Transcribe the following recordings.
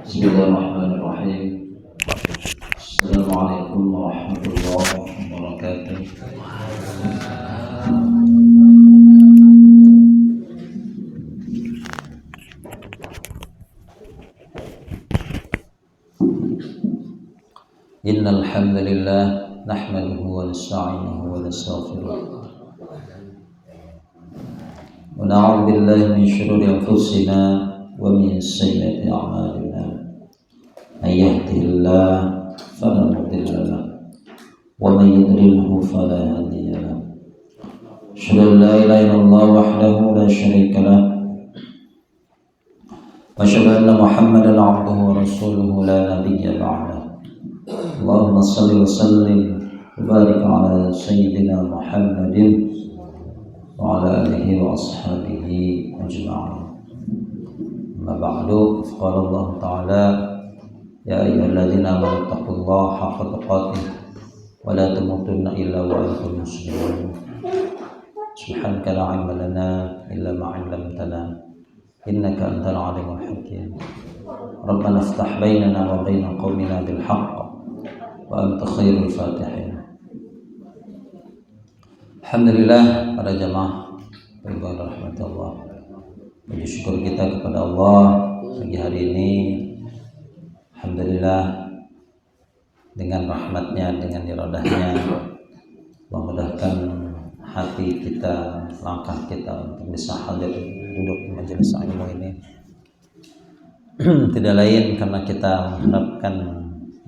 Bismillahirrahmanirrahim. Assalamualaikum warahmatullahi wabarakatuh. Innal hamdalillah nahmaduhu wa nasta'inuhu wa nastaghfiruh. Wa na'udzu billahi min shururi anfusina wa min sayyiati a'malina. May yahdihillahu fala mudilla lahu wa may yudlilhu fala hadiya lahu. Asyhadu an la ilaha illallah wahdahu la syarika lahu wa asyhadu anna Muhammadan 'abduhu wa rasuluhu la nabiyya ba'dahu. Allahumma shalli wa sallim wa barik ala sayyidina Muhammadin wa ala alihi wa ashabihi ajma'in. Amma ba'du, qala Allah ta'ala ya ayyuhalladzina amanu taqullaha haqqa tuqatih wa la tamutunna illa wa antum muslimun. Subhanaka la 'ilma lana illa ma 'allamtana innaka antal 'alimul hakim. Rabbana iftah bainana wa baina qaumina bil haqq wa anta khairul fatihin. Alhamdulillah, para jamaah beribadah rahmat Allah. Puji syukur kita kepada Allah pagi hari ini. Alhamdulillah, dengan rahmatnya, dengan iradahnya, memudahkan hati kita, langkah kita untuk bisa hadir duduk di majelis ilmu ini. Tidak lain karena kita mengharapkan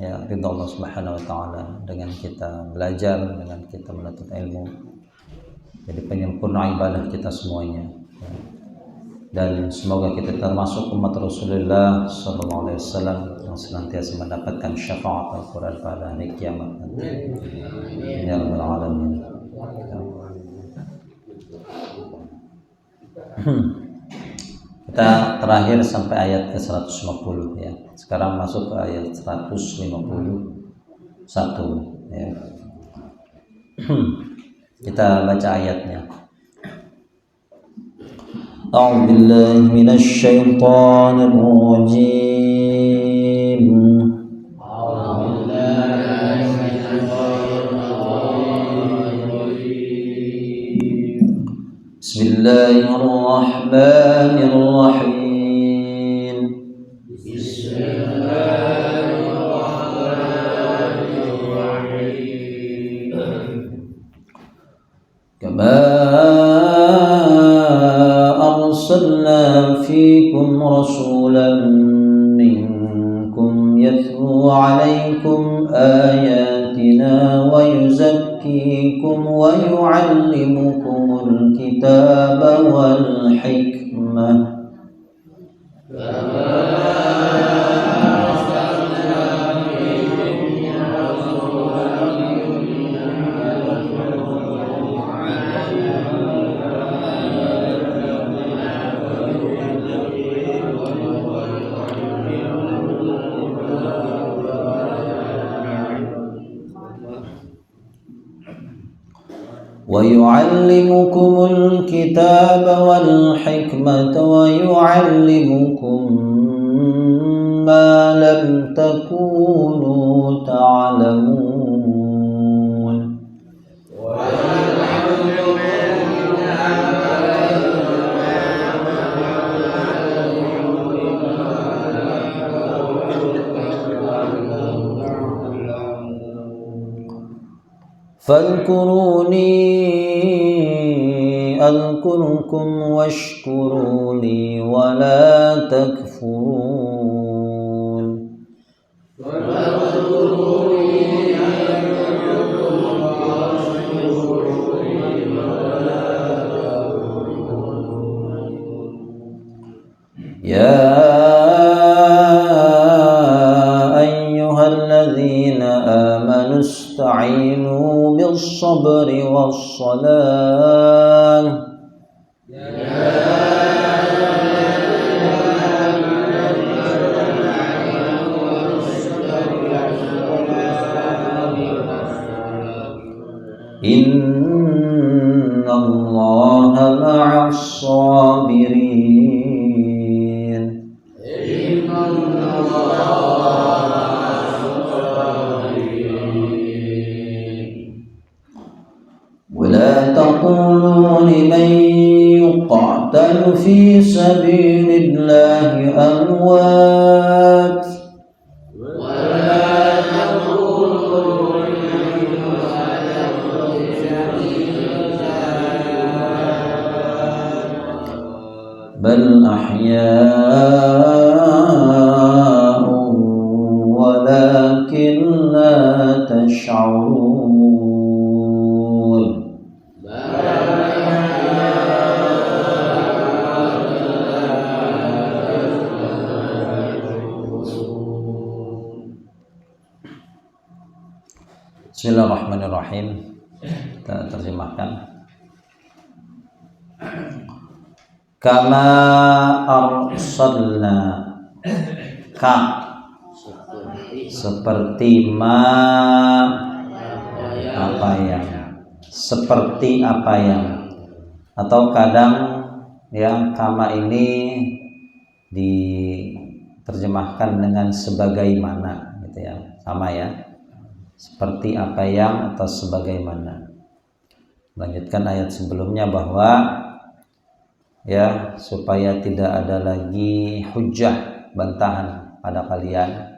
ridha Allah Subhanahu wa taala dengan kita belajar, dengan kita menuntut ilmu. Jadi penyempurna ibadah kita semuanya. Dan semoga kita termasuk umat Rasulullah sallallahu alaihi wasallam yang senantiasa mendapatkan syafaat Al-Qur'an pada hari kiamat nanti. Ya rabbal alamin. Kita terakhir sampai ayat ke 150 ya. Sekarang masuk ke ayat 151 ya. Kita baca ayatnya. A'udzu billahi minasy syaithanir rajim. Bismillahirrahmanirrahim. Kama arsalna fikum rasulan minkum yatlu alaikum ayatina wa yuzakkikum wa yu'allimukumul kitaba wal hikmah. ويعلمكم الكتاب والحكمة ويعلمكم ما لم تكونوا تعلمون. فاذكروني أذكركم واشكروا لي ولا تكفرون. يا أيها الذين آمنوا استعينوا بالصبر والصلاة. إن الله مع الصابرين. إن الله في سبيل الله أموات بل أحياء ولكن لا تشعرون. Bismillahirrahmanirrahim. Kita terjemahkan. Kama arsalna, ka seperti apa yang, seperti apa yang, atau kadang ya kama ini diterjemahkan dengan sebagaimana gitu ya, sama ya, seperti apa yang atau sebagaimana. Lanjutkan ayat sebelumnya bahwa ya supaya tidak ada lagi hujjah, bantahan pada kalian,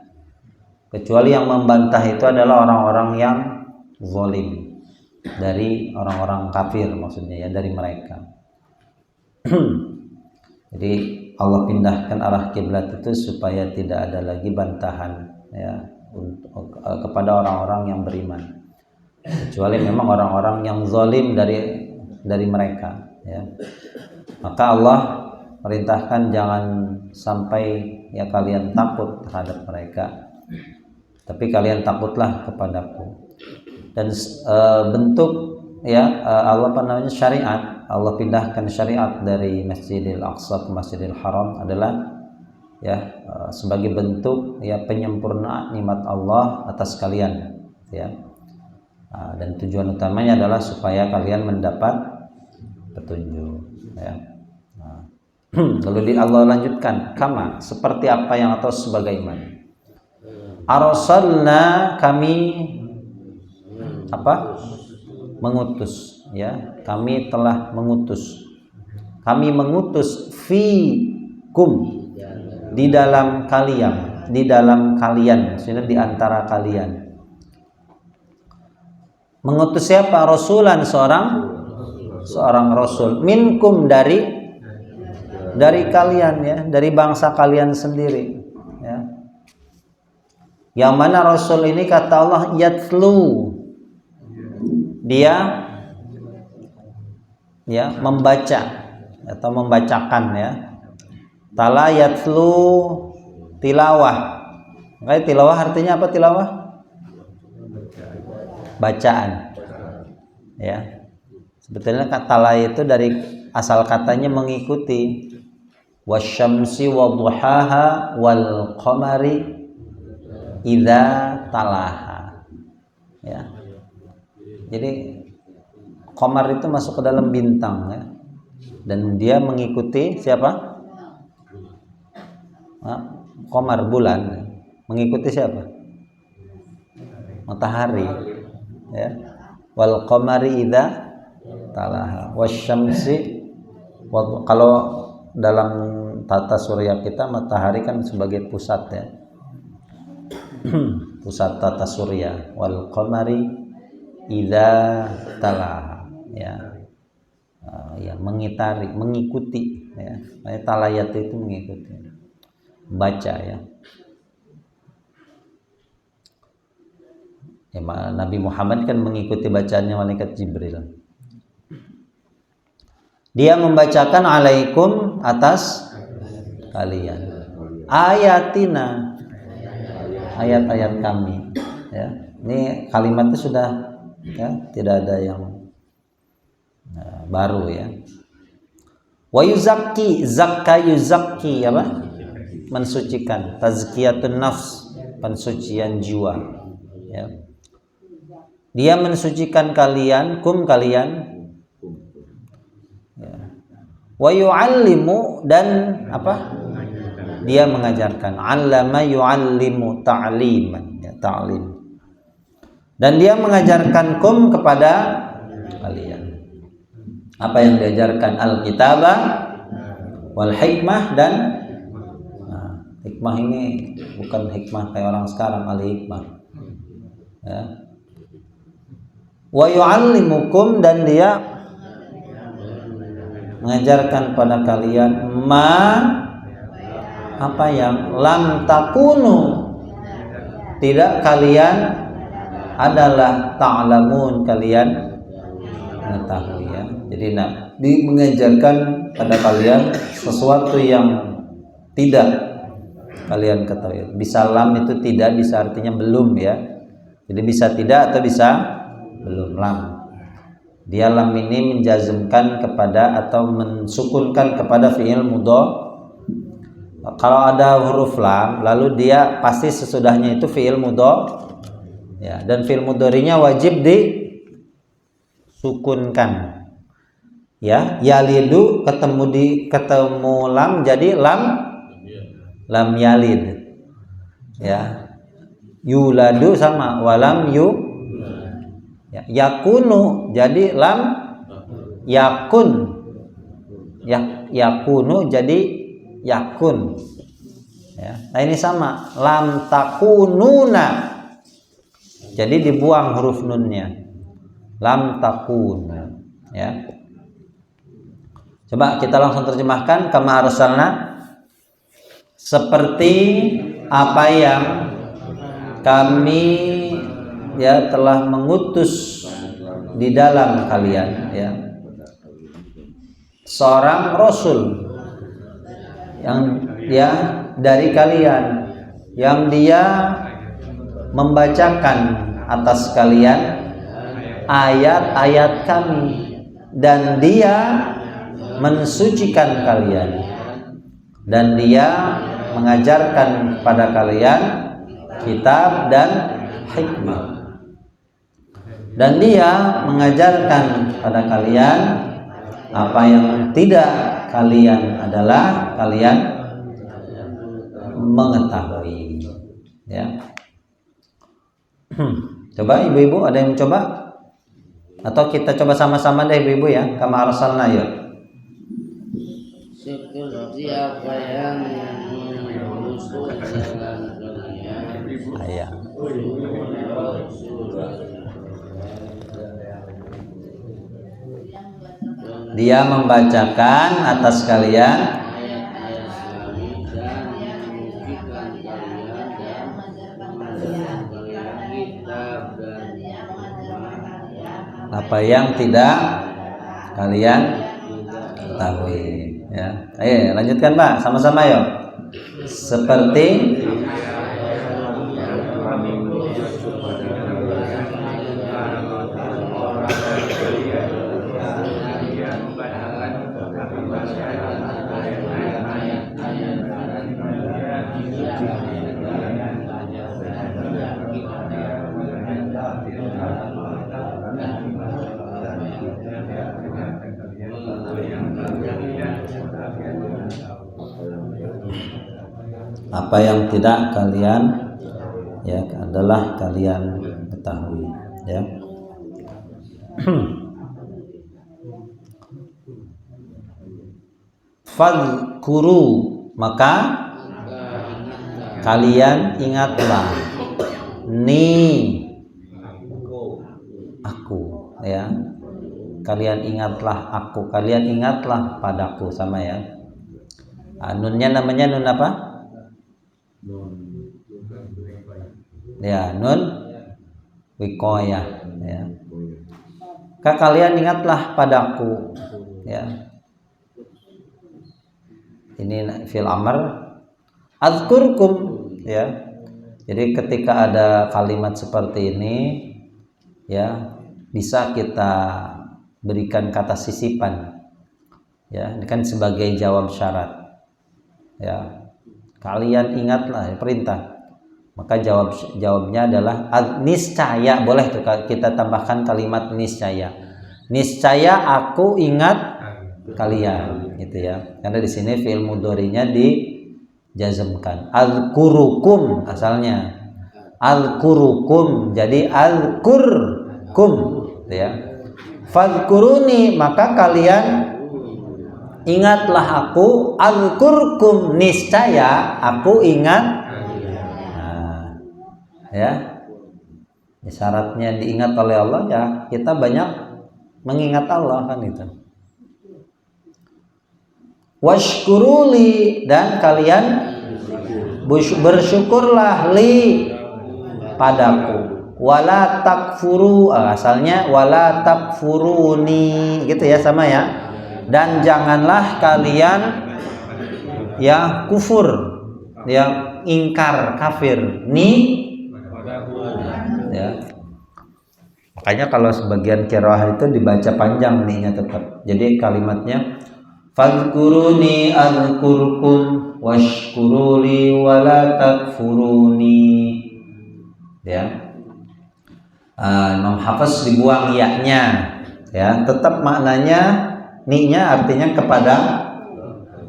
kecuali yang membantah itu adalah orang-orang yang zalim, dari orang-orang kafir maksudnya ya, dari mereka. Jadi Allah pindahkan arah kiblat itu supaya tidak ada lagi bantahan ya kepada orang-orang yang beriman, kecuali memang orang-orang yang zalim dari mereka ya. Maka Allah perintahkan jangan sampai ya kalian takut terhadap mereka, tapi kalian takutlah kepadaku. Dan bentuk ya Allah syariat, Allah pindahkan syariat dari Masjidil Aqsa ke Masjidil Haram adalah ya sebagai bentuk ya penyempurnaan nikmat Allah atas kalian ya. Dan tujuan utamanya adalah supaya kalian mendapat petunjuk ya. Lalu Allah lanjutkan, kama seperti apa yang atau sebagaimana. Arsalna, kami apa? Mengutus ya. Kami telah mengutus. Kami mengutus fikum, di dalam kalian, maksudnya di antara kalian. Mengutus siapa? Rasulan, seorang rasul, minkum dari kalian ya, dari bangsa kalian sendiri ya. Yang mana rasul ini kata Allah yatlu, dia ya membaca atau membacakan ya. Tala yatlu tilawah. Makanya tilawah artinya apa? Tilawah bacaan ya. Sebetulnya kata tala itu dari asal katanya mengikuti. Wasyamsi wadduhaha wal qamari idza talaha ya. Jadi qamar itu masuk ke dalam bintang ya, dan dia mengikuti siapa? Qamar, bulan, mengikuti siapa? Matahari ya. Wal qamari idza talaha wasyamsi, kalau dalam tata surya kita matahari kan sebagai pusat ya. Pusat tata surya. Wal qamari idza talaha ya. Ya mengikuti ya. Talayat itu mengikuti, baca ya. Ya, Nabi Muhammad kan mengikuti bacaannya malaikat Jibril. Dia membacakan alaikum atas kalian ayatina, ayat-ayat kami ya. Ini kalimatnya sudah ya, tidak ada yang baru ya. Wa yuzakki, zakka yuzakki apa? Mensucikan. Tazkiyatun nafs, pensucian jiwa ya. Dia mensucikan kalian, kalian wa yu'allimu, dan apa? Dia mengajarkan. 'Allama yu'allimu ta'liman ya, ta'lim. Dan dia mengajarkan kepada kalian. Apa yang diajarkan? Alkitabah Wal hikmah dan hikmah ini bukan hikmah kayak orang sekarang, al hikmah. Ya. Wa yu'allimukum, dan dia mengajarkan pada kalian apa yang lam takunu, tidak kalian adalah ta'lamun, kalian mengetahui ya. Jadi mengajarkan pada kalian sesuatu yang tidak kalian ketahui. Bisa lam itu tidak, bisa artinya belum ya. Jadi bisa tidak atau bisa belum, lam. Dia lam ini menjazmkan kepada atau mensukunkan kepada fi'il mudhari. Kalau ada huruf lam lalu dia pasti sesudahnya itu fi'il mudhari ya, dan fi'il mudharinya wajib disukunkan. Ya, yalidu ketemu lam jadi lam yalid. Ya. Yuladu sama walam ya, yakunu jadi lam yakun. Yakunu jadi yakun. Ya. Nah ini sama, lam takununa. Jadi dibuang huruf nunnya. Lam takun. Ya. Coba kita langsung terjemahkan. Kama arsalna, seperti apa yang kami ya telah mengutus di dalam kalian ya seorang rasul yang ya dari kalian, yang dia membacakan atas kalian ayat-ayat kami, dan dia mensucikan kalian, dan dia mengajarkan kepada kalian kitab dan hikmah, dan dia mengajarkan kepada kalian apa yang tidak kalian mengetahui ya. Coba ibu-ibu ada yang mencoba, atau kita coba sama-sama deh ibu-ibu ya. Kama arsalna ya, seperti apa yang ayat. Dia membacakan atas kalian apa yang tidak kalian ketahui ya. Ayo lanjutkan Pak, sama-sama yuk. Seperti apa yang tidak kalian ya adalah kalian ketahui ya. Fadhkuru, maka kalian ingatlah aku ya. Kalian ingatlah aku, kalian ingatlah padaku, sama ya. Nunnya namanya nun apa? Ya, nun wiqayah ya. Kalian ingatlah padaku ya. Ini fil amr, azkurkum ya. Jadi ketika ada kalimat seperti ini ya, bisa kita berikan kata sisipan ya, ini kan sebagai jawab syarat ya. Kalian ingatlah ya, perintah, maka jawabnya adalah niscaya. Boleh tuh kita tambahkan kalimat niscaya. Niscaya aku ingat kalian gitu ya, karena di sini fi'il mudhari'nya dijazmkan. Azkurukum asalnya alkurukum, jadi alkurkum gitu ya. Fadhkuruni, maka kalian ingatlah aku, azkurkum, niscaya aku ingat. Nah, ya. Syaratnya diingat oleh Allah ya kita banyak mengingat Allah kan itu. Washkuruli, dan kalian bersyukurlah li padaku. Wala takfuru, asalnya wala takfuruni gitu ya, sama ya. Dan janganlah kalian ya kufur, ya ingkar, kafir ya. Makanya kalau sebagian qiraah itu dibaca panjang nih-nya tetap. Jadi kalimatnya fadhkuruni azkurkum washkuruli wala takfuruni. Ya. Imam Hafiz dibuang ya-nya. Ya, tetap maknanya ni-nya artinya kepada,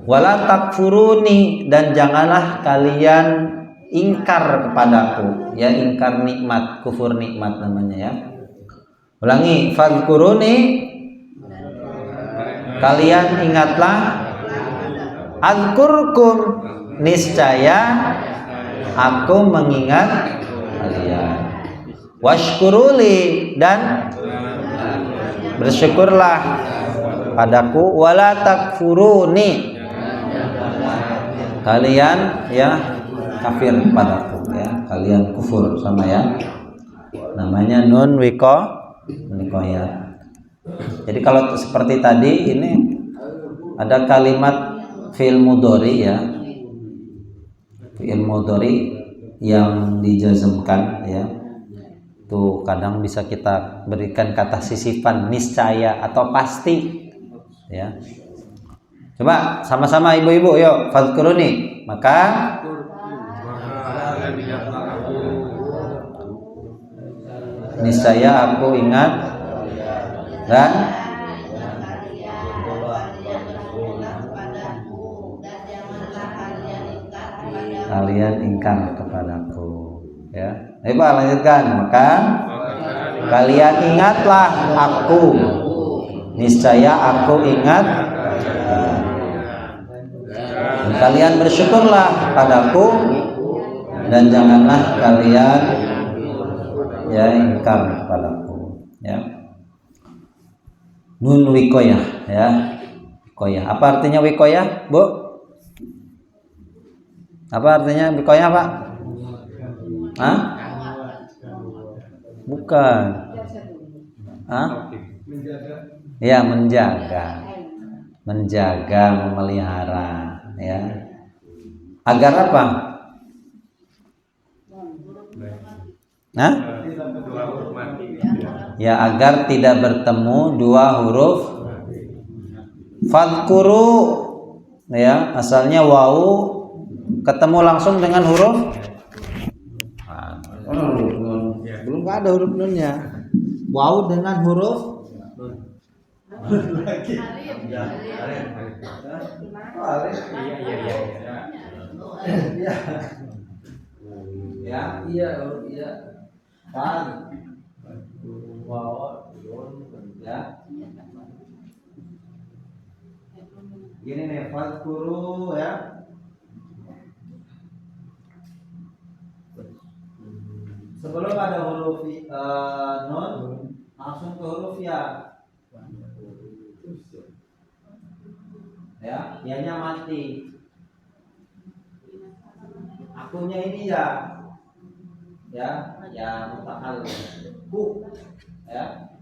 wala takfuruni, dan janganlah kalian ingkar kepadaku. Ya, ingkar nikmat, kufur nikmat namanya ya. Ulangi, fadhkuruni, kalian ingatlah, azkurkum, niscaya aku mengingat kalian, washkuruli, dan bersyukurlah padaku, wala takfuruni, kalian ya kafir padaku, ya kalian kufur sama ya, namanya nun wikoyah. Jadi kalau seperti tadi ini ada kalimat fi'il mudhari ya, fi'il mudhari yang dijazmkan ya, itu kadang bisa kita berikan kata sisipan niscaya atau pasti ya. Coba sama-sama ibu-ibu, yuk fadhkuruni, maka niscaya aku ingat dan kalian ingkar kepadaku ya. Ayo Pak, lanjutkan. Maka kalian ingatlah aku, niscaya aku ingat, dan kalian bersyukurlah padaku, dan janganlah kalian ya ingkar kepadaku ya. Nun wikoyah ya, wikoyah. Apa artinya wikoyah, Bu? Apa artinya wikoyah, Pak? Hah? Bukan. Hah? Ya, menjaga, memelihara ya. Agar apa? Hah? Ya, agar tidak bertemu dua huruf fadhkuru ya, asalnya wawu ketemu langsung dengan huruf belum ada huruf nunnya, wawu dengan huruf iya kan wawu ya. Gini nih, fadhkuru ya. Sebelum ada huruf nun, langsung ke huruf ya. Ya, ianya mati. Akunya ini ya mutakallim. Bu, ya.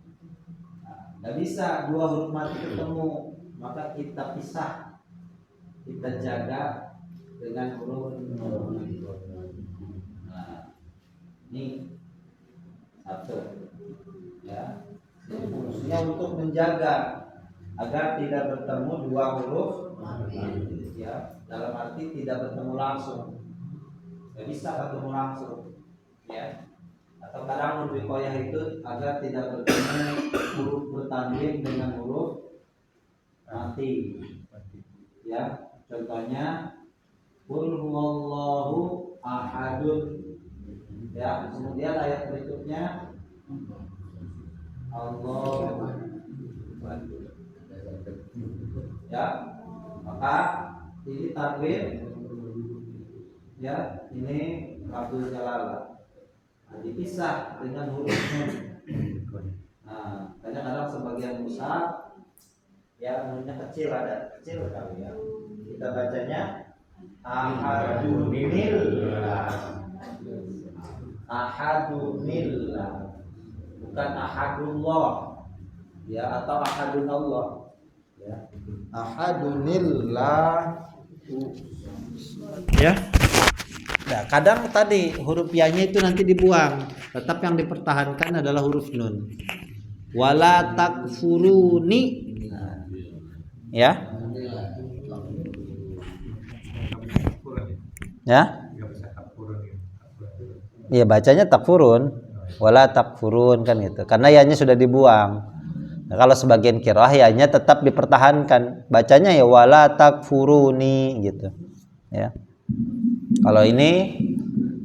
Nggak bisa dua huruf mati ketemu, maka kita pisah, kita jaga dengan huruf nun. Nah, ini satu ya, fungsinya untuk menjaga agar tidak bertemu dua huruf ya, dalam arti tidak bertemu langsung, nggak bisa ketemu langsung ya. Atau kadang huruf wikoyah itu agar tidak bertemu huruf bertanwin dengan huruf mati ya. Contohnya qul huwallahu ahadun ya, kemudian ayat berikutnya Allah ya, ini tanwin, ya ini lafzul jalalah. Nah, dipisah dengan huruf nun. Nah, kadang-kadang sebagian musaf ya nunnya kecil, ada kecil kali ya. Kita bacanya ahadunillah. Ahadunillah. Bukan ahadullah. Ya, atau ahadunallah. Ya. Ahadunillah. Ya. Nah, kadang tadi huruf ya-nya itu nanti dibuang, tetap yang dipertahankan adalah huruf nun. Wala takfuruni. Ya. Ya. Iya, bacanya takfurun. Wala takfurun kan gitu. Karena ya-nya sudah dibuang. Nah, kalau sebagian qiraah ya-nya tetap dipertahankan. Bacanya ya wala takfuruni gitu. Ya. Kalau ini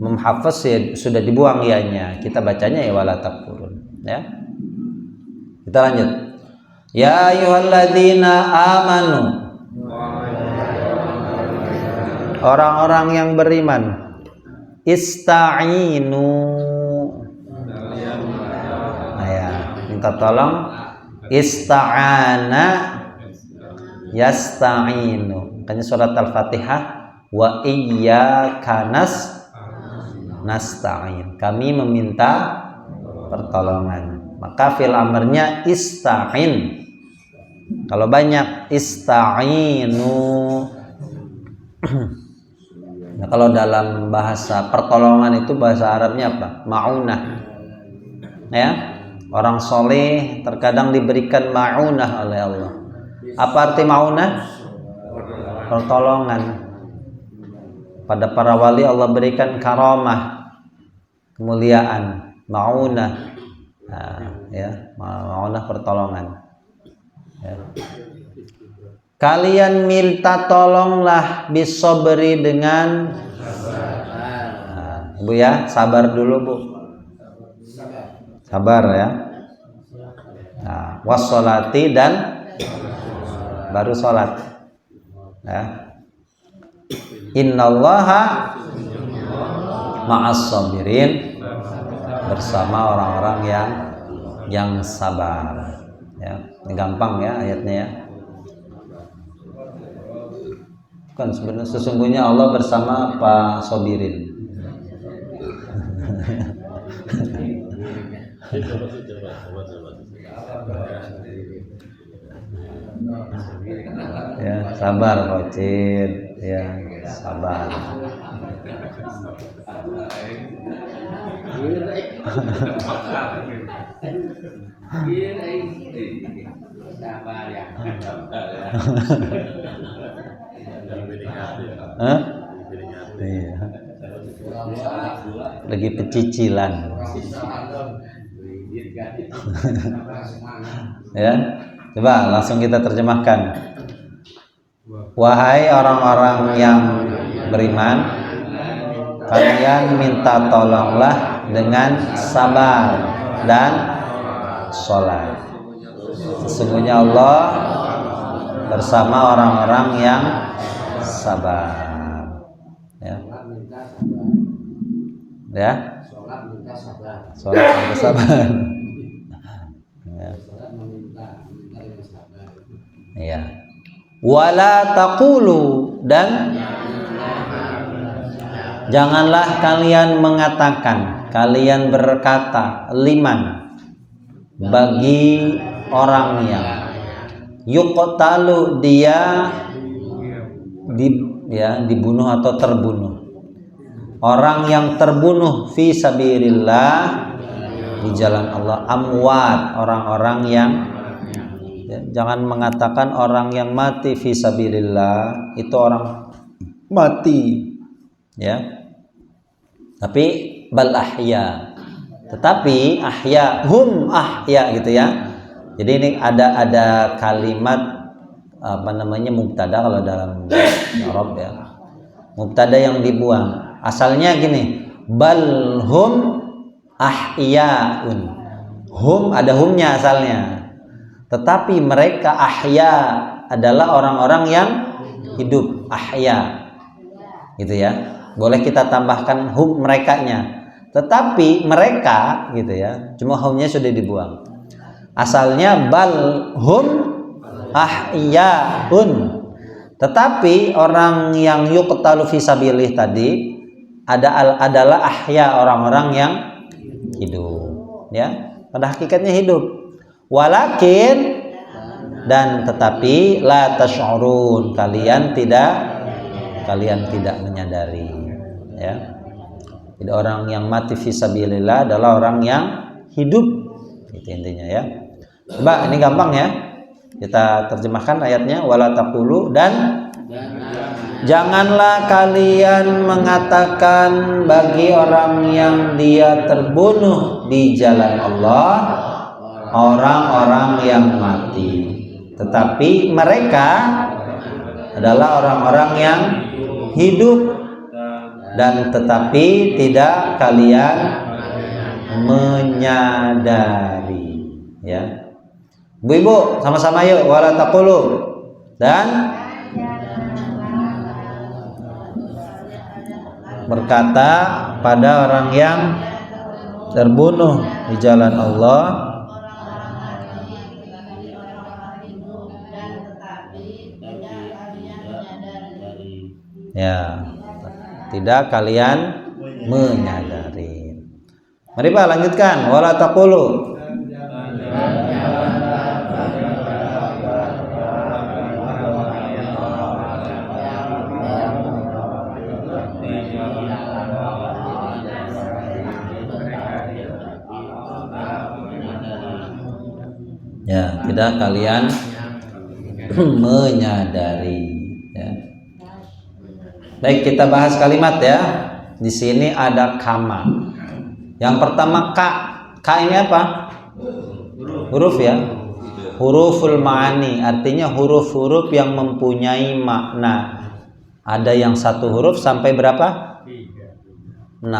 memhafaz ya sudah dibuang ya-nya. Kita bacanya ya wala takfurun, ya. Kita lanjut. Ya ayyuhalladzina amanu. Orang-orang yang beriman. Ista'inu. Nah, ya, minta tolong. Ista'ana yasta'inu. Kan surat Al-Fatihah. Wa iyyaka nasta'in. Kami meminta pertolongan. Maka fil amarnya ista'in. Kalau banyak ista'inu. Nah, kalau dalam bahasa pertolongan itu bahasa Arabnya apa? Ma'unah. Ya. Orang soleh terkadang diberikan ma'unah oleh Allah. Apa arti ma'unah? Pertolongan. Pada para wali Allah berikan karamah, kemuliaan, ma'unah. Nah, ya, ma'unah pertolongan. Ya. Kalian minta tolonglah bisobri dengan Bu ya, sabar dulu Bu. Sabar ya. Nah, wassolati dan baru sholat. Ya. Innallaha ma'as sabirin, bersama orang-orang yang sabar. Ya, ini gampang ya ayatnya ya. Kan sebenarnya sesungguhnya Allah bersama Pak Sobirin. Ya, sabar Kocin. Ya, sabar. Sabar ya. Hah? Iya. Lagi pecicilan. Ya. Coba langsung kita terjemahkan. Wahai orang-orang yang beriman, kalian minta tolonglah dengan sabar dan sholat. Sesungguhnya Allah bersama orang-orang yang sabar. Ya. Ya. Sholat minta sabar. Ya. Ya. Wala taqulu, dan janganlah kalian mengatakan, kalian berkata, liman, bagi orang yang yuqtalu, dia dibunuh atau terbunuh. Orang yang terbunuh fi sabilillah, di jalan Allah. Amwat, orang-orang yang jangan mengatakan orang yang mati fi sabilillah itu orang mati, ya. Tapi bal ahya. Tetapi ahya, hum ahya gitu ya. Jadi ini ada kalimat mubtada kalau dalam Arab ya. Mubtada yang dibuang. Asalnya gini, bal hum ahyaun. Hum ada humnya asalnya. Tetapi mereka ahya adalah orang-orang yang hidup, ahya. Gitu ya. Boleh kita tambahkan hum merekanya. Tetapi mereka gitu ya, cuma humnya sudah dibuang. Asalnya bal hum ahyaun. Tetapi orang yang yuqtalu fisabilillah tadi adalah ahya, orang-orang yang hidup ya. Pada hakikatnya hidup. Walakin dan tetapi la tash'urun, kalian tidak menyadari ya. Jadi orang yang mati fisabilillah adalah orang yang hidup, itu intinya ya. Coba ini gampang ya, kita terjemahkan ayatnya. Wala taqulu, dan janganlah kalian mengatakan bagi orang yang dia terbunuh di jalan Allah, orang-orang yang mati, tetapi mereka adalah orang-orang yang hidup, dan tetapi tidak kalian menyadari ya. Ibu-ibu sama-sama yuk, wala taqulu, dan berkata pada orang yang terbunuh di jalan Allah, ya, tidak kalian menyadari. Mari Pak lanjutkan. Wala taqulu. Ya, tidak kalian menyadari ya. Baik, kita bahas kalimat ya. Di sini ada kama. Yang pertama ka. Ka ini apa? Huruf ya. Huruful ma'ani, artinya huruf-huruf yang mempunyai makna. Ada yang satu huruf sampai berapa? 6.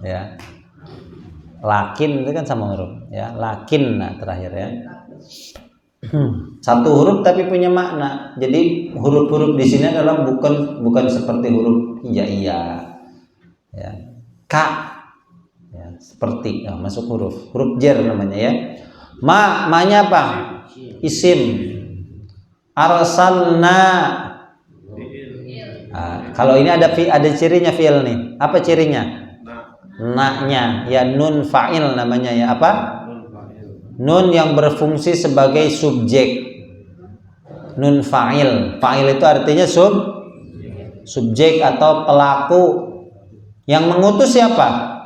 Ya. Lakin itu kan sama huruf ya. Lakin nah terakhir ya. Satu huruf tapi punya makna. Jadi huruf-huruf di sini adalah bukan seperti huruf hijaiyah. Ya. Ka ya, seperti ya, masuk huruf jar namanya ya. Ma-nya apa? Isim. Arsalna. Nah, kalau ini ada cirinya fi'il nih. Apa cirinya? Na-nya ya, nun fa'il namanya ya. Apa? Nun yang berfungsi sebagai subjek. Nun fa'il. Fa'il itu artinya subjek atau pelaku. Yang mengutus siapa?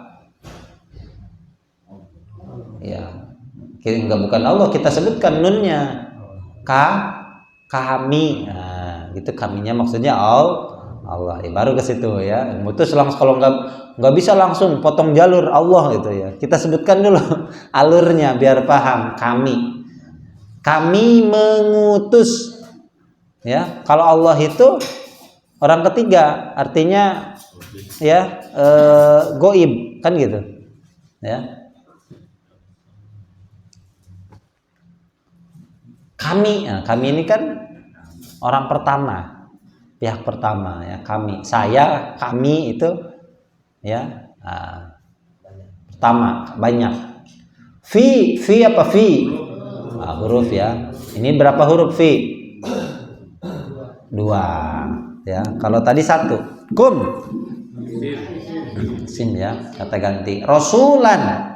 Ya, enggak, bukan Allah. Kita sebutkan nunnya. Kami. Nah, gitu kaminya maksudnya Allah. Baru ke situ ya. Mutus langsung, kalau nggak bisa langsung potong jalur Allah gitu ya. Kita sebutkan dulu alurnya biar paham. Kami mengutus ya. Kalau Allah itu orang ketiga, artinya ya goib kan gitu ya. Kami ini kan orang pertama, pihak pertama ya. Saya, kami itu ya pertama, banyak. Fi apa fi? Huruf ya. Ini berapa huruf fi? 2 ya. Kalau tadi 1. Kum. Isim ya, kata ganti. Rasulan.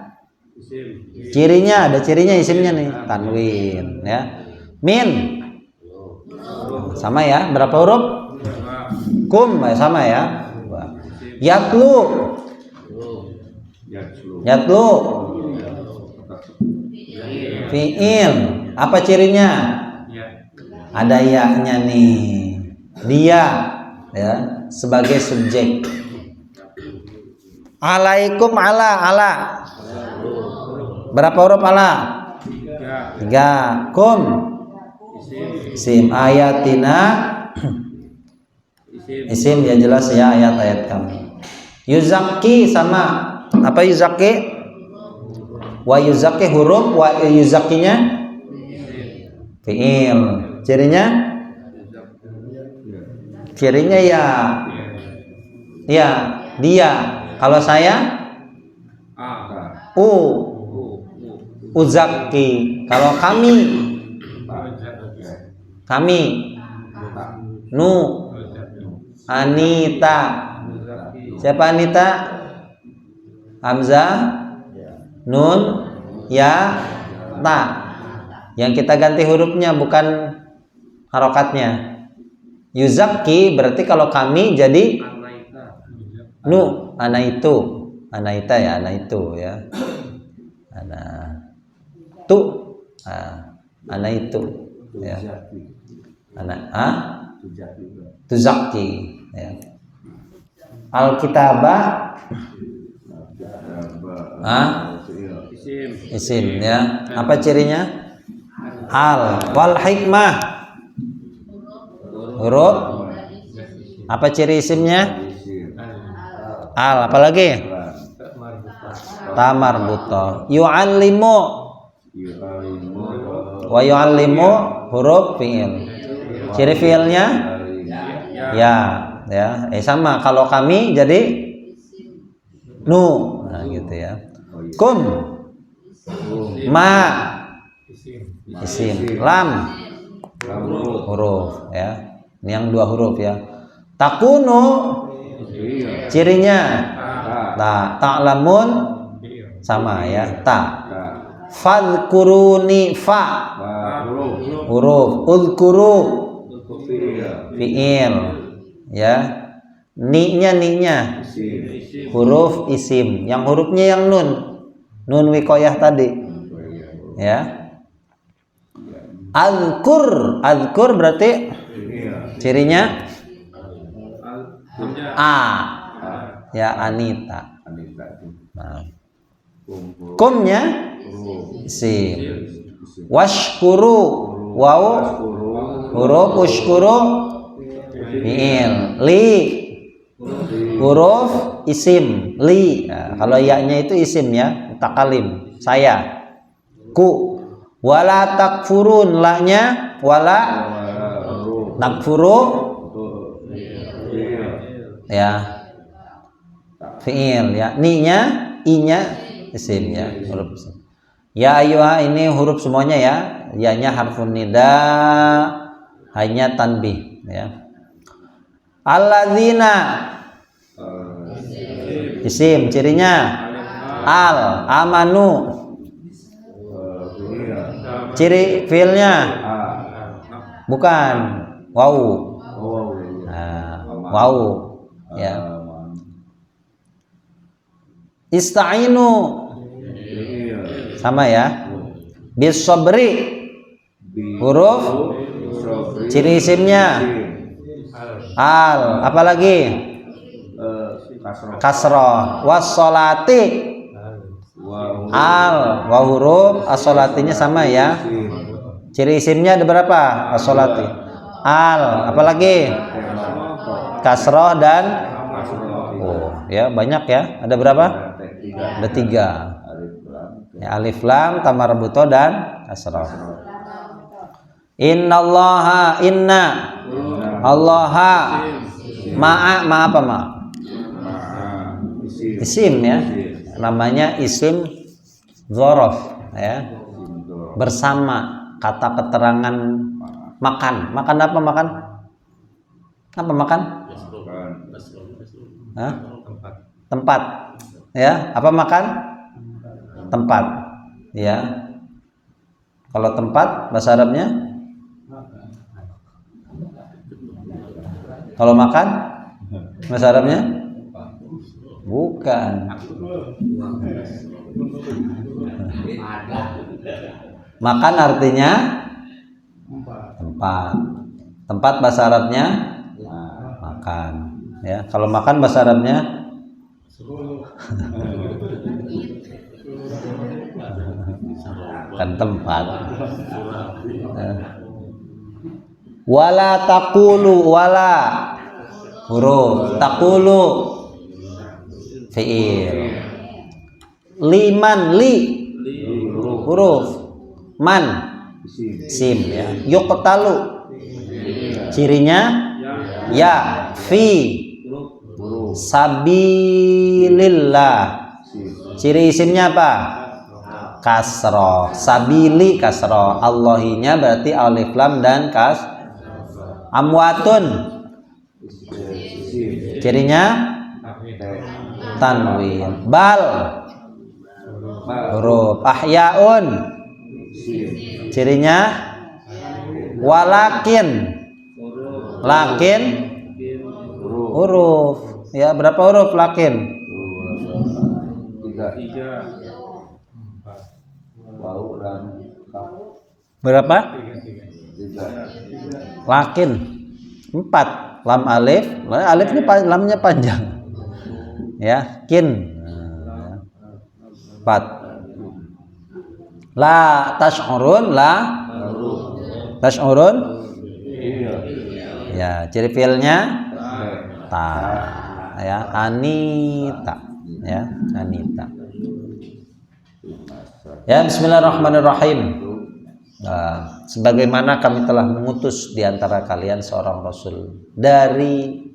Cirinya, ada cirinya isimnya nih, tanwin ya. Min. Sama ya, berapa huruf? Kum sama ya. Yatlu. Fi'il. Apa cirinya? Ada ya-nya nih. Dia ya, sebagai subjek. Alaikum ala. Berapa huruf ala? 3. Kum. Isim. Ayatina. Isim ya, jelas ya, ayat-ayat kami. Yuzaki sama apa? Yuzaki. Wa yuzaki huruf, wa yuzakinya fi'il. Cirinya Cirinya ya. Ya, dia. Kalau saya uzaki. Kalau kami nu Anita. Siapa Anita? Hamzah, nun, ya, ta. Yang kita ganti hurufnya bukan harokatnya. Yuzaki berarti kalau kami jadi nu, anaitu. Anaita ya, anaitu ya. Tu, anaitu ya. Tuzaki ya. Alkitabah isim ya. Apa cirinya? Al. Wal hikmah huruf. Apa ciri isimnya? Al. Apalagi? Tamar buto. Yu'allimu wa yu'allimu huruf fi'il. Ciri fi'ilnya ya sama. Kalau kami jadi nu, nah gitu ya. Kum ma isim, lam huruf ya. Ini yang 2 huruf ya. Takunu cirinya ta, ta'lamun sama ya, ta. Fadkuruni fa huruf, udkuru fi'il ya. Ni-nya huruf isim, yang hurufnya yang nun wikoyah tadi ya. Azkur berarti cirinya a ya, Anita. Nah, kumnya isim. Washkuru waw huruf, ushkuru fi'il. Li huruf isim, li. Nah, kalau ya-nya itu isim ya, mutakalim, saya. Ku. Wala takfurun, la-nya wala takfuru ya, fi'il ya. Ni-nya, i-nya isim ya, huruf isim. Ya ayyuha, ini huruf semuanya ya. Ya-nya harfun nida, hanya tanbih ya. Alladzina isim, cirinya al. Amanu ciri fiilnya bukan wau. Nah, wau ya. Ista'inu sama ya. Bisobri huruf ciri isimnya al. Apalagi kasroh. Wassolati al. Wa huruf as-solatinya sama ya. Ciri isimnya ada berapa? As-solati al. Apalagi kasroh dan ya, banyak ya. Ada berapa? Ada 3 ya, alif lam, tamar buto dan kasroh. Inna Allaha ma'a apa ma? Isim ya. Namanya isim dzaraf ya. Bersama kata keterangan makan. Makan apa makan? Apa makan? Hah? Tempat. Ya, apa makan? Tempat. Ya. Kalau tempat bahasa Arabnya? Kalau makan bahasa Arabnya? Bukan. Makan artinya tempat. Tempat bahasa Arabnya makan. Ya, kalau makan bahasa Arabnya kan tempat. Wala taqulu, wala huruf, taqulu fi'il. Liman, li huruf, man isim ya. Yuqtalu cirinya Ya, fi sabilillah. Ciri isimnya apa? Kasroh. Sabili kasroh. Allahinya berarti alif lam dan kas. Amwatun. Cirinya tanwin. Bal. Huruf. Ahyaun. Cirinya walakin. Lakin huruf. Ya, berapa huruf lakin? 3. Bau dan Berapa? 3. Lakin 4. Lam alif. Alif ini lamnya panjang. Ya, kin 4. La tash'urun. La tash'urun. Ya, ciri fiilnya ta. Ya, Anita. Ya, Anita. Ya, bismillahirrahmanirrahim. Sebagaimana kami telah mengutus di antara kalian seorang rasul dari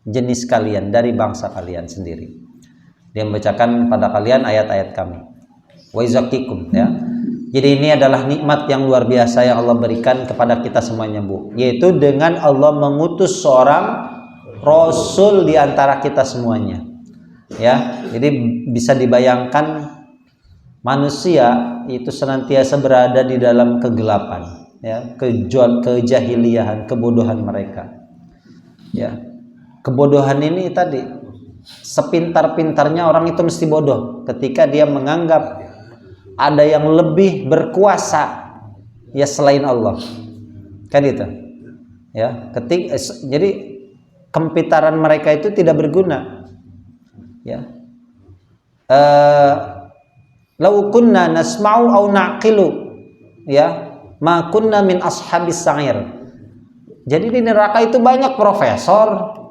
jenis kalian, dari bangsa kalian sendiri. Dia membacakan pada kalian ayat-ayat kami. Wa izakkikum, ya. Jadi ini adalah nikmat yang luar biasa yang Allah berikan kepada kita semuanya, Bu. Yaitu dengan Allah mengutus seorang rasul di antara kita semuanya. Ya, jadi bisa dibayangkan manusia itu senantiasa berada di dalam kegelapan, ya, kejahiliahan, kebodohan mereka. Ya. Kebodohan ini tadi, sepintar-pintarnya orang itu mesti bodoh ketika dia menganggap ada yang lebih berkuasa ya selain Allah. Kan itu. Ya, jadi kepintaran mereka itu tidak berguna. Ya. Lau kunna nasma'u au naqilu, ya, ma kunna min ashabis sa'ir. Jadi di neraka itu banyak profesor,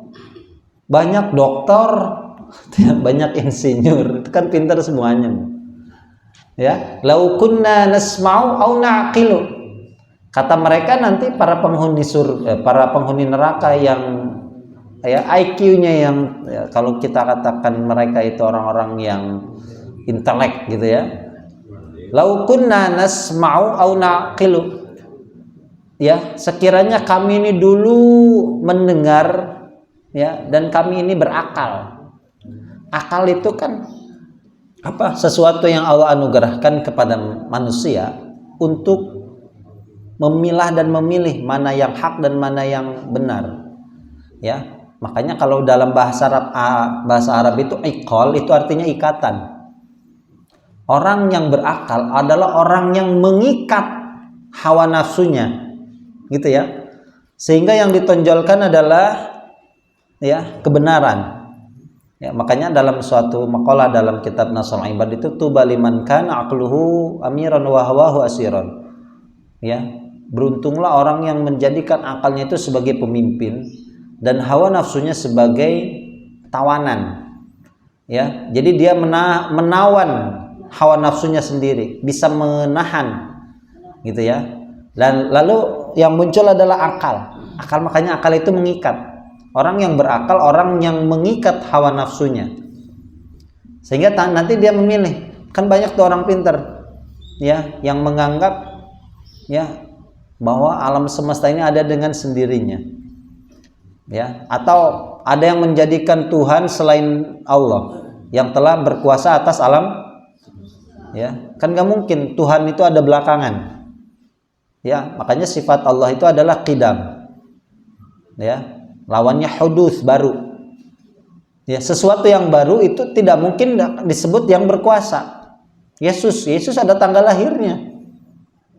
banyak dokter, banyak insinyur, itu kan pintar semuanya. Ya, lau kunna nasma'u au naqilu. Kata mereka nanti para penghuni neraka yang ya IQ-nya yang ya, kalau kita katakan mereka itu orang-orang yang intelek gitu ya. Lau kunna nasma'u au naqilu. Ya, sekiranya kami ini dulu mendengar ya dan kami ini berakal. Akal itu kan apa? Sesuatu yang Allah anugerahkan kepada manusia untuk memilah dan memilih mana yang hak dan mana yang benar. Ya, makanya kalau dalam bahasa Arab itu iqal itu artinya ikatan. Orang yang berakal adalah orang yang mengikat hawa nafsunya, gitu ya. Sehingga yang ditonjolkan adalah ya kebenaran. Ya, makanya dalam suatu maqalah dalam kitab Nasrul Ibad itu tubaliman kana aqluhu amiran wa hawahu asiran. Ya, beruntunglah orang yang menjadikan akalnya itu sebagai pemimpin dan hawa nafsunya sebagai tawanan. Ya, jadi dia menawan hawa nafsunya sendiri, bisa menahan, gitu ya. Dan lalu yang muncul adalah akal. Akal, makanya akal itu mengikat. Orang yang berakal, orang yang mengikat hawa nafsunya, sehingga nanti dia memilih. Kan banyak tuh orang pintar, ya, yang menganggap ya bahwa alam semesta ini ada dengan sendirinya, ya, atau ada yang menjadikan Tuhan selain Allah yang telah berkuasa atas alam. Ya, kan nggak mungkin Tuhan itu ada belakangan. Ya, makanya sifat Allah itu adalah qidam. Ya, lawannya hudus, baru. Ya, sesuatu yang baru itu tidak mungkin disebut yang berkuasa. Yesus ada tanggal lahirnya.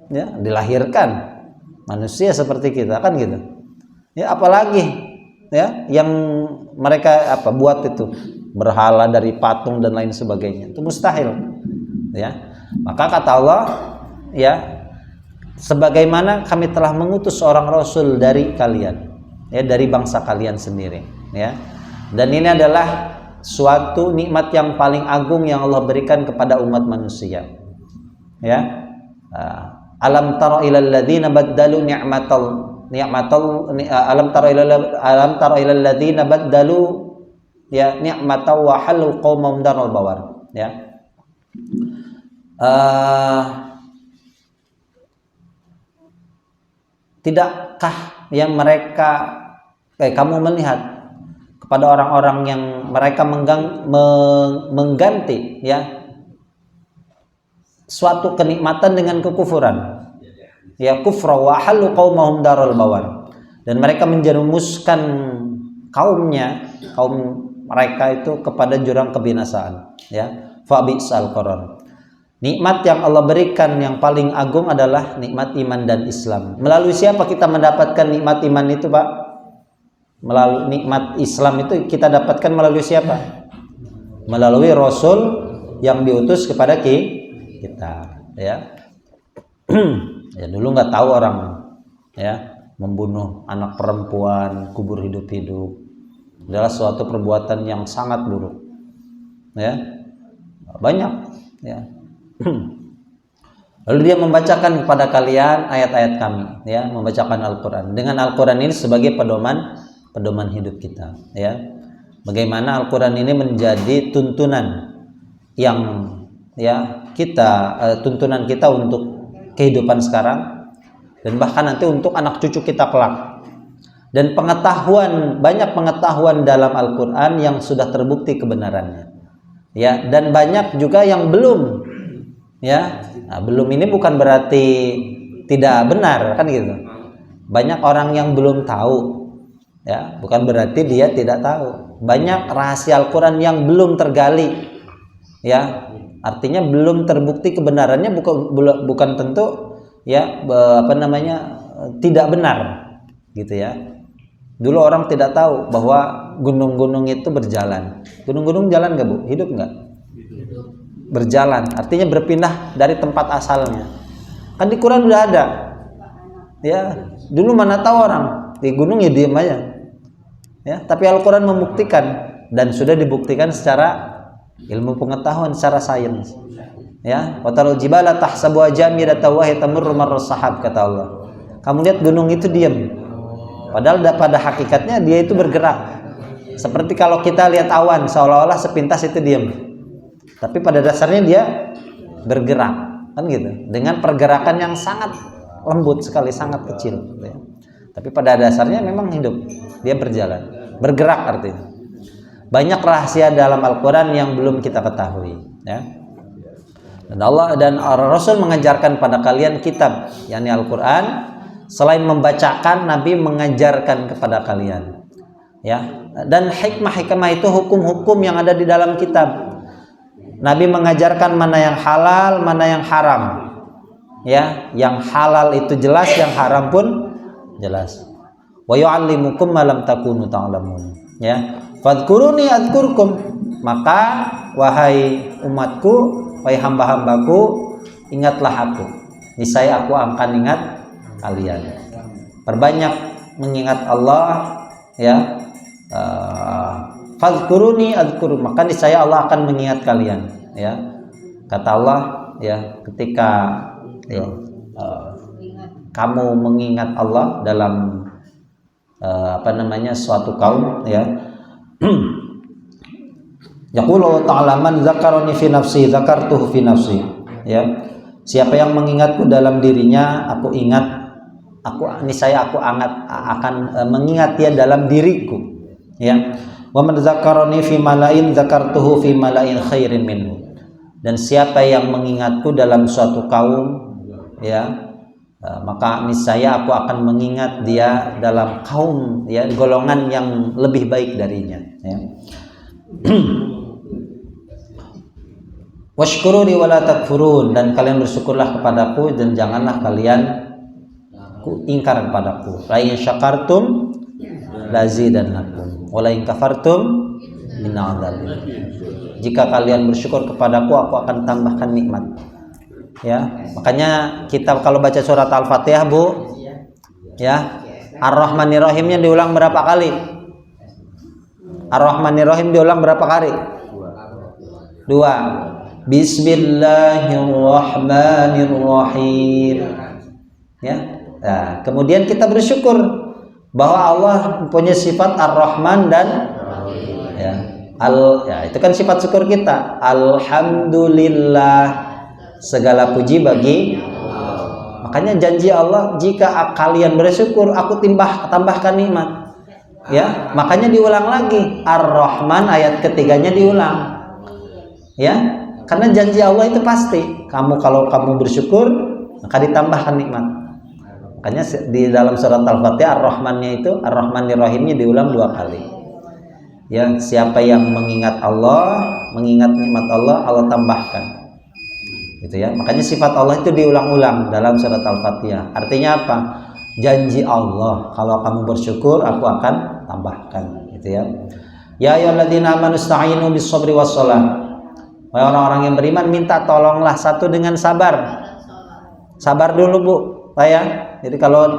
Ya, dilahirkan. Manusia seperti kita kan gitu. Ya, apalagi ya yang mereka buat itu berhala dari patung dan lain sebagainya. Itu mustahil. Ya, maka kata Allah, ya, sebagaimana kami telah mengutus seorang rasul dari kalian, ya, dari bangsa kalian sendiri, ya, dan ini adalah suatu nikmat yang paling agung yang Allah berikan kepada umat manusia, ya. Alam tara ilal ladzina baddalu alam tara ilal ladzina baddalu ya ni'matan wa halu qaumahum daral bawar, ya. Tidakkah yang mereka kamu melihat kepada orang-orang yang mereka mengganti ya suatu kenikmatan dengan kekufuran, ya, kufra wa halu qaumahum daral bawar, dan mereka menjerumuskan kaum mereka itu kepada jurang kebinasaan, ya. Fa bi'sal qarar. Nikmat yang Allah berikan yang paling agung adalah nikmat iman dan Islam. Melalui siapa kita mendapatkan nikmat iman itu, Pak? Melalui nikmat Islam itu kita dapatkan melalui siapa? Melalui Rasul yang diutus kepada kita, ya. Ya, dulu nggak tahu orang, ya, membunuh anak perempuan, kubur hidup-hidup adalah suatu perbuatan yang sangat buruk, ya, banyak, ya. Lalu dia membacakan kepada kalian ayat-ayat kami, ya, membacakan Al-Quran. Dengan Al-Quran ini sebagai pedoman hidup kita, ya. Bagaimana Al-Quran ini menjadi tuntunan yang, ya, tuntunan kita untuk kehidupan sekarang dan bahkan nanti untuk anak cucu kita kelak. Dan banyak pengetahuan dalam Al-Quran yang sudah terbukti kebenarannya, ya, dan banyak juga yang belum, ya. Nah, belum ini bukan berarti tidak benar, kan gitu. Banyak orang yang belum tahu, ya, bukan berarti dia tidak tahu. Banyak rahasia Al-Quran yang belum tergali, ya, artinya belum terbukti kebenarannya, bukan tentu, ya, tidak benar, gitu, ya. Dulu orang tidak tahu bahwa gunung-gunung itu berjalan. Gunung-gunung jalan nggak, Bu? Hidup nggak? Berjalan, artinya berpindah dari tempat asalnya. Kan di Quran udah ada, ya. Dulu mana tahu orang di gunung, ya diam aja, ya. Tapi Al-Quran membuktikan, dan sudah dibuktikan secara ilmu pengetahuan, secara sains, ya. Wa taral jibala tahsabuha jamidatan wa hiya tamurru marras sahab, kata Allah. Kamu lihat gunung itu diam, padahal pada hakikatnya dia itu bergerak. Seperti kalau kita lihat awan, seolah-olah sepintas itu diam, tapi pada dasarnya dia bergerak, kan gitu. Dengan pergerakan yang sangat lembut sekali, sangat kecil, ya. Tapi pada dasarnya memang hidup, dia berjalan, bergerak artinya. Banyak rahasia dalam Al-Quran yang belum kita ketahui, ya. Dan Allah dan Rasul mengajarkan pada kalian kitab, yakni Al-Quran. Selain membacakan, Nabi mengajarkan kepada kalian, ya. Dan hikmah-hikmah itu hukum-hukum yang ada di dalam kitab. Nabi mengajarkan mana yang halal, mana yang haram, ya. Yang halal itu jelas, yang haram pun jelas. Wa yu'allimukum ma lam takunu ta'lamun, ya. Fadhkuruni adzkurkum, maka wahai umatku, wahai hamba-hambaku, ingatlah aku, niscaya aku akan ingat kalian. Perbanyak mengingat Allah, ya. Fadhkuruni adzkurkum, maka niscaya Allah akan mengingat kalian, ya. Kata Allah, ya, ketika, ya, kamu mengingat Allah dalam suatu kaum, ya. Yaqulu ta'ala man zakarani fi nafsi zakartuhu fi nafsi, ya. Siapa yang mengingatku dalam dirinya, niscaya aku akan mengingat dia dalam diriku, ya. Wa man zakarani fi malain zakartuhu fi malain khairin minhu. Dan siapa yang mengingatku dalam suatu kaum, ya, maka niscaya aku akan mengingat dia dalam kaum, ya, golongan yang lebih baik darinya, ya. Washkuruni wala takfurun, dan kalian bersyukurlah kepadaku dan janganlah kalian ingkar kepadaku. La in syakartum lazidannakum wa la in kafartum min adzabi. Jika kalian bersyukur kepadaku, aku akan tambahkan nikmat, ya. Makanya kita kalau baca surat Al-Fatihah, Bu, ya, Ar-Rahmanir-Rahimnya diulang berapa kali? Ar-Rahmanir-Rahim diulang berapa kali? 2. Bismillahirrahmanirrahim, ya. Nah, kemudian kita bersyukur bahwa Allah punya sifat Ar-Rahman dan ya, itu kan sifat syukur kita. Alhamdulillah, segala puji bagi Allah. Makanya janji Allah, jika kalian bersyukur, aku tambahkan nikmat. Ya, makanya diulang lagi. Ar-Rahman ayat ketiganya diulang. Ya, karena janji Allah itu pasti. Kalau kamu bersyukur, maka ditambahkan nikmat. Makanya di dalam surat Al-Fatihah Ar-Rahmannya itu, Ar-Rahmanir Rahimnya diulang 2 kali. Ya, siapa yang mengingat Allah, mengingat nikmat Allah, Allah tambahkan. Gitu ya. Makanya sifat Allah itu diulang-ulang dalam surat Al-Fatihah. Artinya apa? Janji Allah, kalau kamu bersyukur, aku akan tambahkan. Gitu ya. Ya ayyuhalladzina amanu ista'inu bis-shabri was-shalah. Wahai orang-orang yang beriman, minta tolonglah satu dengan sabar. Sabar dulu, Bu. Saya. Jadi kalau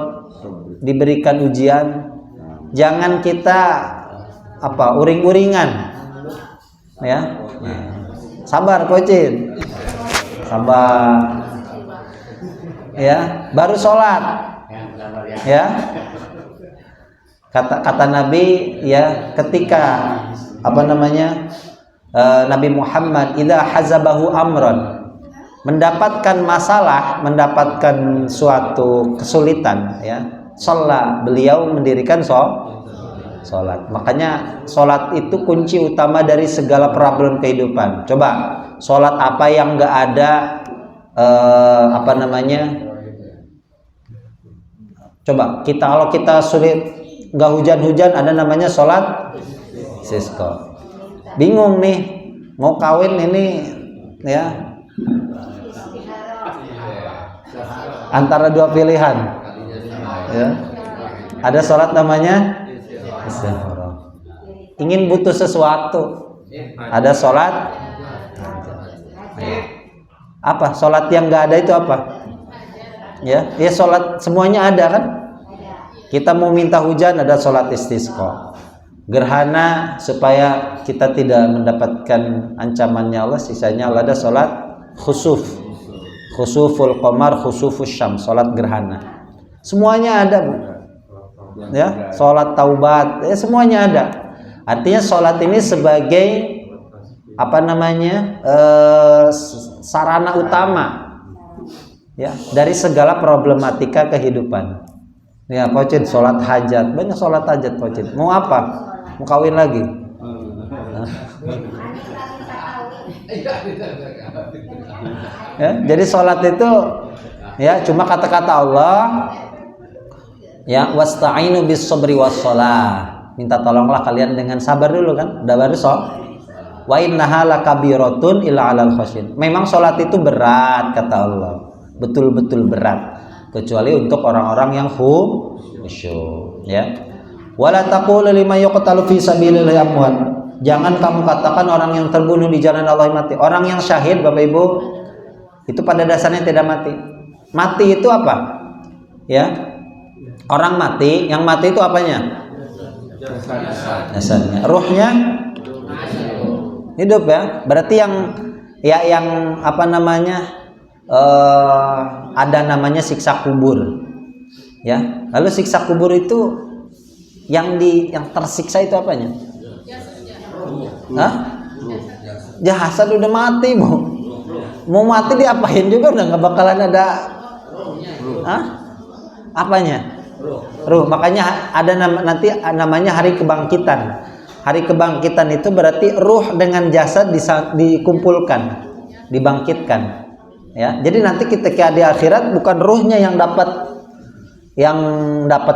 diberikan ujian, jangan kita uring-uringan. Ya. Sabar, Kocin. Sabar. Ya, baru sholat. Ya. Kata Nabi ya, ketika Nabi Muhammad idza hazabahu amran, mendapatkan masalah, mendapatkan suatu kesulitan, ya, beliau mendirikan sholat. Makanya sholat itu kunci utama dari segala problem kehidupan. Coba sholat apa yang nggak ada coba kalau kita sulit, nggak hujan-hujan, ada namanya sholat istisqa. Bingung nih mau kawin ini, ya, antara 2 pilihan, ya. Ada sholat namanya istikharah. Ingin butuh sesuatu, ada sholat. Apa sholat yang nggak ada itu apa? Ya sholat semuanya ada kan? Kita mau minta hujan, ada sholat istisqa. Gerhana supaya kita tidak mendapatkan ancamannya Allah, sisanya Allah ada sholat khusuful qamar, khusufus syams, sholat gerhana. Semuanya ada, Bu. Ya, sholat taubat, ya, semuanya ada. Artinya sholat ini sebagai sarana utama, ya, dari segala problematika kehidupan. Ya, Pocin, sholat hajat, banyak sholat hajat, Pocin. Mau apa? Mau kawin lagi? Ya, jadi sholat itu ya cuma kata-kata Allah, ya, wasta'inu bis-shabri was-shalah. Minta tolonglah kalian dengan sabar dulu kan, udah baru wa innaha lakabiratun illa 'alal khasyin. Memang sholat itu berat kata Allah, betul-betul berat, kecuali untuk orang-orang yang khusyuk, ya. Wala taqulu liman yuqtalu fi sabilillahi amwat. Jangan kamu katakan orang yang terbunuh di jalan Allah mati. Orang yang syahid, Bapak Ibu, itu pada dasarnya tidak mati. Mati itu apa? Ya. Orang mati, yang mati itu apanya? Dasarnya. Ruhnya hidup, ya. Berarti yang ada namanya siksa kubur. Ya. Lalu siksa kubur itu yang tersiksa itu apanya? Hah? Jasad udah mati, Bu. Mau mati diapain juga udah nggak bakalan ada. Hah? Apanya? Ruh. Makanya ada nanti namanya hari kebangkitan. Hari kebangkitan itu berarti ruh dengan jasad dikumpulkan, dibangkitkan. Ya. Jadi nanti ketika di akhirat bukan ruhnya yang dapat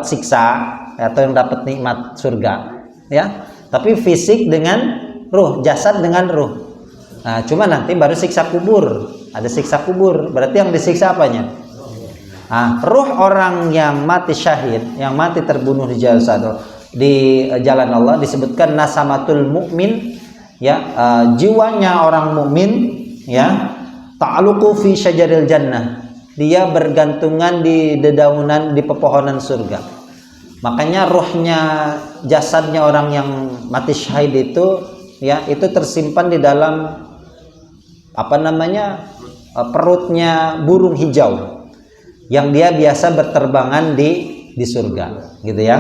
siksa atau yang dapat nikmat surga, ya, tapi fisik dengan ruh, jasad dengan ruh. Nah, cuma nanti baru siksa kubur. Ada siksa kubur, berarti yang disiksa apanya? Nah, ruh orang yang mati syahid, yang mati terbunuh di jalan Allah disebutkan nasamatul mukmin, ya, jiwanya orang mukmin, ya, ta'aluqu fi syajaril jannah. Dia bergantungan di dedaunan, di pepohonan surga. Makanya ruhnya, jasadnya orang yang mati syahid itu, ya, itu tersimpan di dalam perutnya burung hijau. yang dia biasa berterbangan di surga, gitu ya.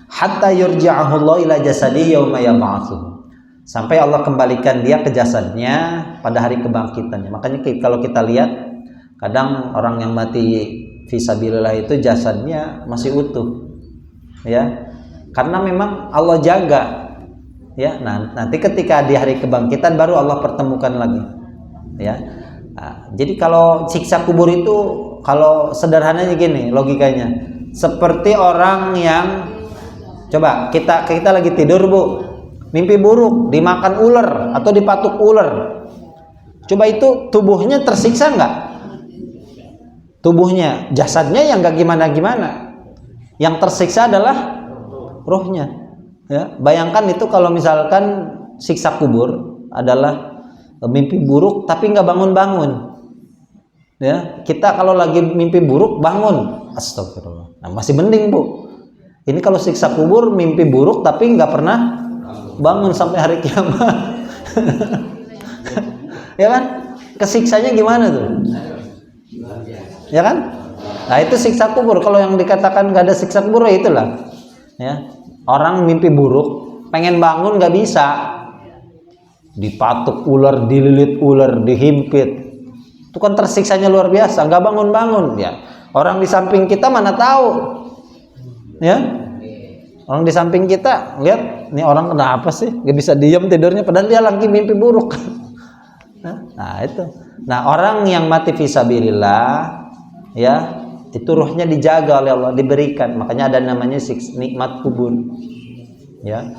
Hatta yurji'ahu Allah ila jasadi yauma yab'atsuh. Sampai Allah kembalikan dia ke jasadnya pada hari kebangkitannya. Makanya kalau kita lihat kadang orang yang mati fisabilillah itu jasadnya masih utuh. Ya. Karena memang Allah jaga. Ya, nanti ketika di hari kebangkitan baru Allah pertemukan lagi. Ya. Nah, jadi kalau siksa kubur itu kalau sederhananya gini logikanya, seperti orang yang coba kita lagi tidur Bu, mimpi buruk dimakan ular atau dipatuk ular. Coba itu tubuhnya tersiksa nggak? Tubuhnya, jasadnya yang nggak gimana-gimana. Yang tersiksa adalah rohnya. Ya, bayangkan itu kalau misalkan siksa kubur adalah mimpi buruk tapi nggak bangun-bangun. Ya, kita kalau lagi mimpi buruk bangun, astagfirullah. Nah, masih mending Bu. Ini kalau siksa kubur mimpi buruk tapi nggak pernah bangun sampai hari kiamat. Ya kan? Kesiksanya gimana tuh? Ya kan? Nah itu siksa kubur. Kalau yang dikatakan nggak ada siksa kubur ya itulah. Ya, orang mimpi buruk, pengen bangun nggak bisa, dipatuk ular, dililit ular, dihimpit. Itu kan tersiksanya luar biasa, nggak bangun-bangun. Ya, orang di samping kita mana tahu? Ya, orang di samping kita lihat, ini orang kenapa sih? Nggak bisa diam tidurnya, padahal dia lagi mimpi buruk. Nah itu. Nah orang yang mati fisabilillah, ya itu ruhnya dijaga oleh Allah, diberikan. Makanya ada namanya nikmat kubur. Ya,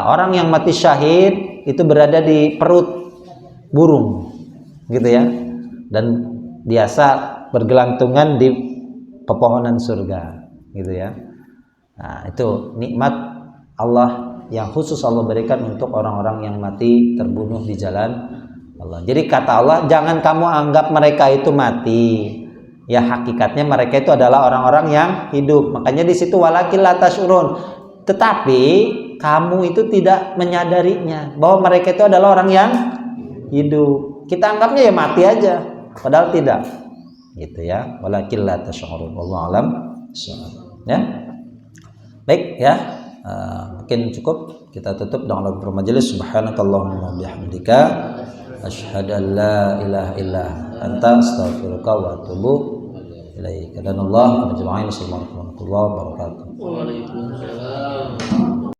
orang yang mati syahid itu berada di perut burung, gitu ya, dan biasa bergelantungan di pepohonan surga, gitu ya. Nah itu nikmat Allah yang khusus Allah berikan untuk orang-orang yang mati terbunuh di jalan Allah. Jadi kata Allah, jangan kamu anggap mereka itu mati. Ya hakikatnya mereka itu adalah orang-orang yang hidup. Makanya di situ walakil la tashurun. Tetapi kamu itu tidak menyadarinya bahwa mereka itu adalah orang yang hidup. Kita anggapnya ya mati aja, padahal tidak. Gitu ya. Walakil la tashurun. Wallahu alam. Ya. Baik ya. Mungkin cukup kita tutup dengan doa majelis. Subhanakallahumma bihamdika asyhadu an la ilaha illa anta astaghfiruka wa atubu ilaika. Dan Allah, assalamualaikum warahmatullahi wabarakatuh.